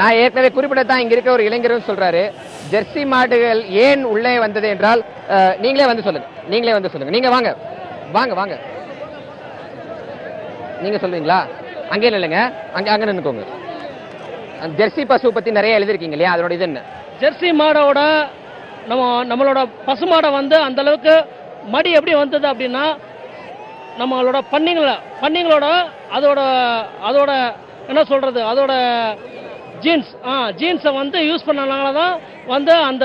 நான் ஏற்கனவே குறிப்பிடத்தான் இங்க இருக்க ஒரு இளைஞரும் சொல்றாரு, ஜெர்சி மாடுகள் ஏன் உள்ளே வந்தது என்றால் நீங்களே வந்து சொல்லுங்க. நீங்க வாங்க வாங்க வாங்க, நீங்க சொல்லுவீங்களா? அங்கே இல்லைங்க, அங்க நின்னுக்கோங்க. ஜெர்சி பசு பத்தி நிறைய எழுதிருக்கீங்க இல்லையா, அதோட இது என்ன? ஜெர்சி மாடோட நம்மளோட பசுமாடை வந்து அந்த அளவுக்கு மடி எப்படி வந்தது அப்படின்னா, நம்மளோட பண்ணிங்களோட அதோட என்ன சொல்றது, அதோட ஜீன்ஸை வந்து யூஸ் பண்ணனால தான் வந்து அந்த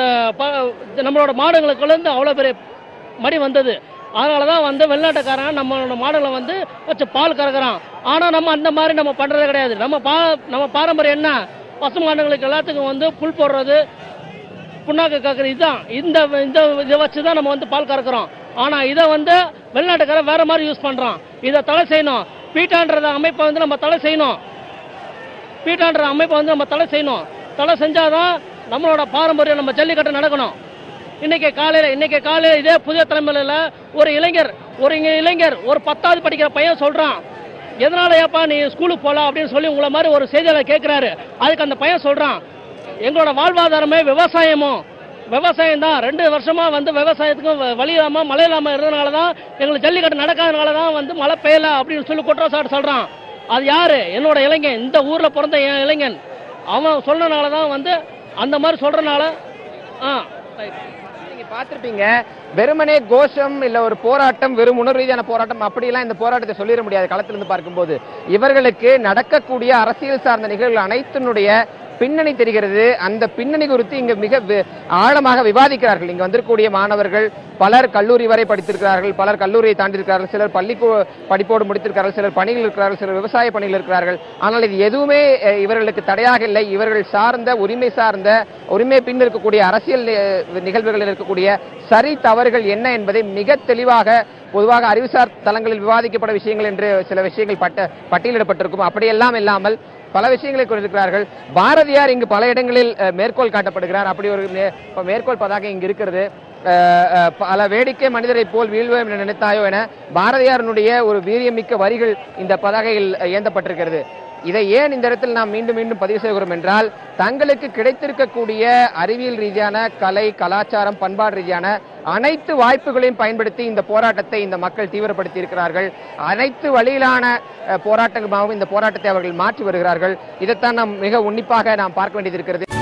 நம்மளோட மாடுகளுக்குள்ள இருந்து அவ்வளோ பெரிய மடி வந்தது. அதனால தான் வந்து வெளிநாட்டுக்காரன் நம்மளோட மாடுகளை வந்து வச்சு பால் கறக்குறான். ஆனால் நம்ம அந்த மாதிரி நம்ம பண்ணுறது கிடையாது. நம்ம பாரம்பரியம் என்ன, பசு மாடுகளுக்கு எல்லாத்துக்கும் வந்து புல் போடுறது, புண்ணாக்கு கறக்குறது, இதுதான். இதை வச்சு தான் நம்ம வந்து பால் கறக்குறோம். ஆனால் இதை வந்து வெளிநாட்டுக்காரன் வேற மாதிரி யூஸ் பண்ணுறான். இதை தடை செய்யணும். பீட்டான்ற அமைப்பை வந்து நம்ம தடை செய்யணும். தடை செஞ்சாதான் நம்மளோட பாரம்பரியம், நம்ம ஜல்லிக்கட்டு நடக்கணும். இன்னைக்கு காலையில் இதே புதிய தலைமையில் ஒரு இளைஞர் ஒரு 10வது படிக்கிற பையன் சொல்றான், எதனால ஏப்பா நீ ஸ்கூலுக்கு போகலாம் அப்படின்னு சொல்லி உங்களை மாதிரி ஒரு செய்தியாளர் கேட்கிறாரு. அதுக்கு அந்த பையன் சொல்றான், எங்களோட வாழ்வாதாரமே விவசாயம் தான். 2 வருஷமா வந்து விவசாயத்துக்கும் வழி இல்லாம மழை இல்லாம இருந்ததுனால தான் எங்களுக்கு ஜல்லிக்கட்டு நடக்காதனால தான் வந்து மழை பெய்யல அப்படின்னு சொல்லி குற்றச்சாட்டு சொல்றான். அது யாரு? என்னோட இளைஞன், இந்த ஊர்ல பிறந்த என் இளைஞன். அவன் சொன்னனால தான் வந்து அந்த மாதிரி சொல்றனால. நீங்க பார்த்திருப்பீங்க, வெறுமனே கோஷம் இல்ல ஒரு போராட்டம், வெறும் உணர்வு ரீதியான போராட்டம் அப்படிலாம் இந்த போராட்டத்தை சொல்லிட முடியாது. களத்திலிருந்து பார்க்கும்போது இவர்களுக்கு நடக்கக்கூடிய அரசியல் சார்ந்த நிகழ்வுகள் அனைத்தினுடைய பின்னணி தெரிகிறது. அந்த பின்னணி குறித்து இங்க மிக ஆழமாக விவாதிக்கிறார்கள். இங்க வந்திருக்கக்கூடிய மாணவர்கள் பலர் கல்லூரி வரை படித்திருக்கிறார்கள், பலர் கல்லூரியை தாண்டியிருக்கிறார்கள், சிலர் பள்ளி படிப்போடு முடித்திருக்கிறார்கள், சிலர் பணியில் இருக்கிறார்கள், சிலர் விவசாய பணியில் இருக்கிறார்கள். ஆனால் இது எதுவுமே இவர்களுக்கு தடையாக இல்லை. இவர்கள் சார்ந்த உரிமை பின் இருக்கக்கூடிய அரசியல் நிகழ்வுகளில் இருக்கக்கூடிய சரி தவறுகள் என்ன என்பதை மிக தெளிவாக, பொதுவாக அறிவுசார் தளங்களில் விவாதிக்கப்பட விஷயங்கள் என்று சில விஷயங்கள் பட்டியலிடப்பட்டிருக்கும். அப்படியெல்லாம் இல்லாமல் பல விஷயங்களை குறிப்பிட்டிருக்கிறார்கள். பாரதியார் இங்கு பல இடங்களில் மேற்கோள் காட்டப்படுகிறார். அப்படி ஒரு மேற்கோள் பதாகை இங்கு இருக்கிறது. பல வேடிக்கை மனிதரை போல் வீழ்வோம் என நினைத்தாயோ என பாரதியாரனுடைய ஒரு வீரியமிக்க வரிகள் இந்த பதாகையில் ஏந்தப்பட்டிருக்கிறது. இதை ஏன் இந்த இடத்தில் நாம் மீண்டும் மீண்டும் பதிவு செய்கிறோம் என்றால், தங்களுக்கு கிடைத்திருக்கக்கூடிய அறிவியல் ரீதியான கலை, கலாச்சாரம், பண்பாடு ரீதியான அனைத்து வாய்ப்புகளையும் பயன்படுத்தி இந்த போராட்டத்தை இந்த மக்கள் தீவிரப்படுத்தி இருக்கிறார்கள். அனைத்து வழியிலான போராட்டங்களாகவும் இந்த போராட்டத்தை அவர்கள் மாற்றி வருகிறார்கள். இதைத்தான் நாம் மிக உன்னிப்பாக நாம் பார்க்க வேண்டியது இருக்கிறது.